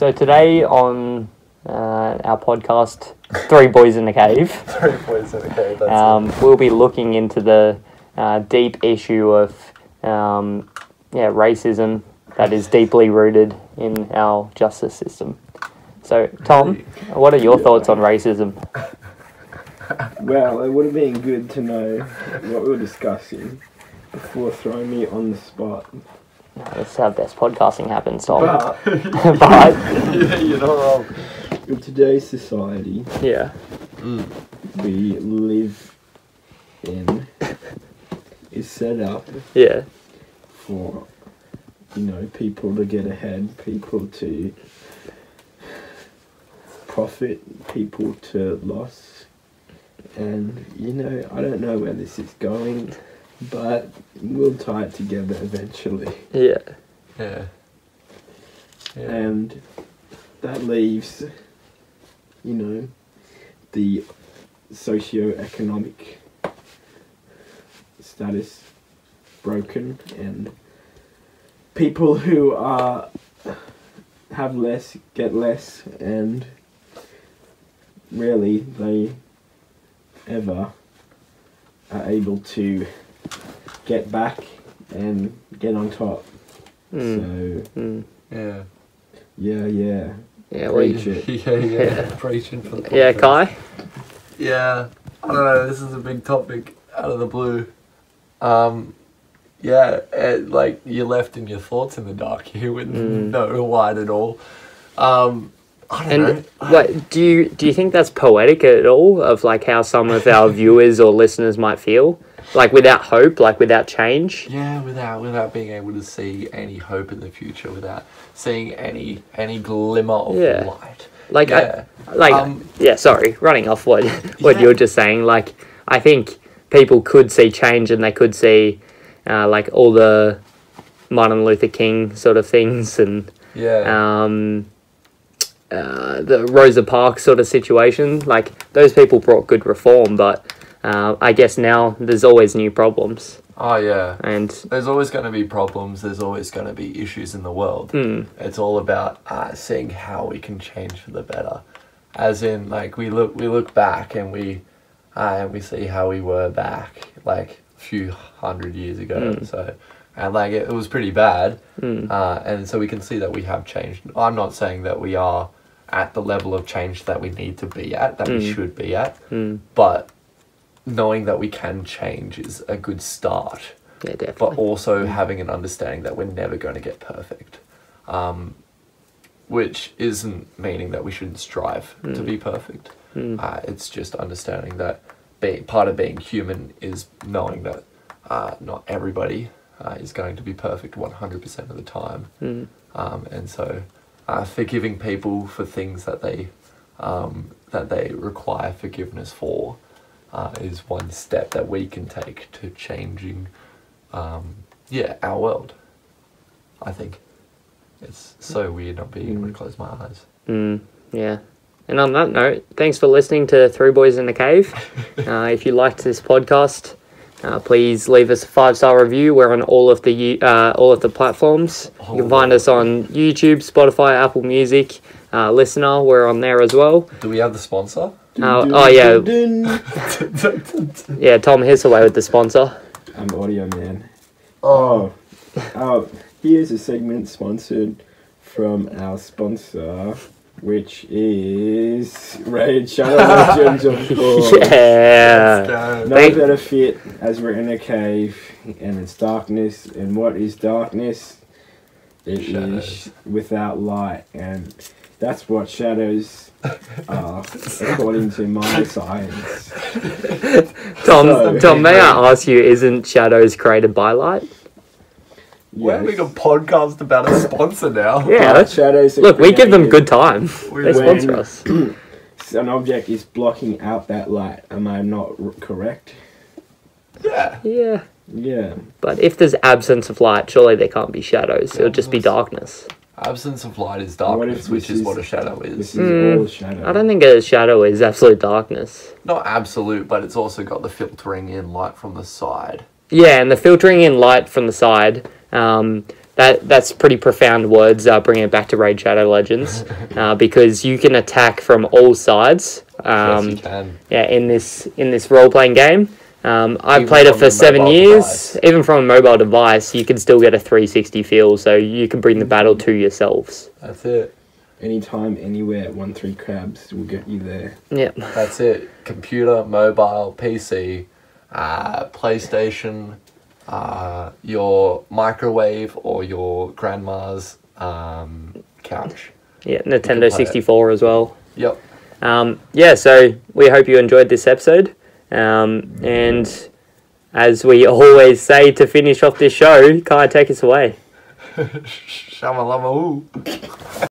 So today on our podcast, Three Boys in a Cave. Three Boys in a Cave, that's it. We'll be looking into the deep issue of racism that is deeply rooted in our justice system. So, Tom, what are your thoughts on racism? Well, it would have been good to know what we were discussing before throwing me on the spot. That's how best podcasting happens, Tom. But Yeah, you're not wrong. in today's society Yeah. we live in is set up Yeah. for, people to get ahead, people to profit, people to loss. And, I don't know where this is going, but we'll tie it together eventually. Yeah. Yeah. And that leaves, the socio-economic status broken, and people who have less get less, and rarely they ever are able to get back and get on top. So Yeah. yeah. Yeah, Preach it. Yeah. Preaching for the Yeah, podcast. Kai? Yeah, I don't know, this is a big topic out of the blue. You're left in your thoughts in the dark here with no light at all. I don't know. What do you think that's poetic at all, of like how some of our viewers or listeners might feel? Like without hope, like without change? Yeah, without being able to see any hope in the future, without seeing any glimmer of light. Like, yeah. Sorry, running off what Yeah. you were just saying. Like, I think people could see change, and they could see, like, all the Martin Luther King sort of things, and the Rosa Parks sort of situation. Like, those people brought good reform, but I guess now there's always new problems. Oh, yeah. And there's always going to be problems. There's always going to be issues in the world. It's all about seeing how we can change for the better. As in, like, we look back and we see how we were back, like, a few hundred years ago. So, and like it was pretty bad. And so we can see that we have changed. I'm not saying that we are at the level of change that we need to be at, that we should be at, but knowing that we can change is a good start. Yeah, definitely. But also having an understanding that we're never going to get perfect, which isn't meaning that we shouldn't strive to be perfect. It's just understanding that part of being human is knowing that not everybody is going to be perfect 100% of the time. And so forgiving people for things that they require forgiveness for is one step that we can take to changing our world. I think it's so weird not being able to close my eyes. Yeah. And on that note, thanks for listening to Three Boys in a Cave. If you liked this podcast, please leave us a 5-star review. We're on all of the platforms. You can find us on YouTube, Spotify, Apple Music, Listener. We're on there as well. Do we have the sponsor? Yeah, Tom, here's away with the sponsor. I'm Audio Man. Oh, here's a segment sponsored from our sponsor, which is Raid Shadow Legends, of course. Yeah. No better fit as we're in a cave and it's darkness. And what is darkness? It is without light, and that's what shadows are, according to my science. Tom, may I ask you, isn't shadows created by light? We're having a podcast about a sponsor now. Yeah. Shadows are Look, we give them created good time. They sponsor us. An object is blocking out that light. Am I not correct? Yeah. Yeah. Yeah. But if there's absence of light, surely there can't be shadows. It'll just be darkness. Absence of light is darkness, which is what a shadow is. This is all shadow. I don't think a shadow is absolute darkness. Not absolute, but it's also got the filtering in light from the side. Yeah, and the filtering in light from the side that's pretty profound words, bringing it back to Raid Shadow Legends, because you can attack from all sides. Yes, you can. Yeah, in this role playing game. I've Even played it from for your 7 mobile years. device. Even from a mobile device, you can still get a 360 feel, so you can bring the battle to yourselves. That's it. Anytime, anywhere, 1-3 crabs will get you there. Yeah. That's it. Computer, mobile, PC, PlayStation, your microwave or your grandma's couch. Yeah, play Nintendo it. 64 as well. Yep. Yeah, so we hope you enjoyed this episode. And as we always say to finish off this show, Kai, take us away. Shamalama.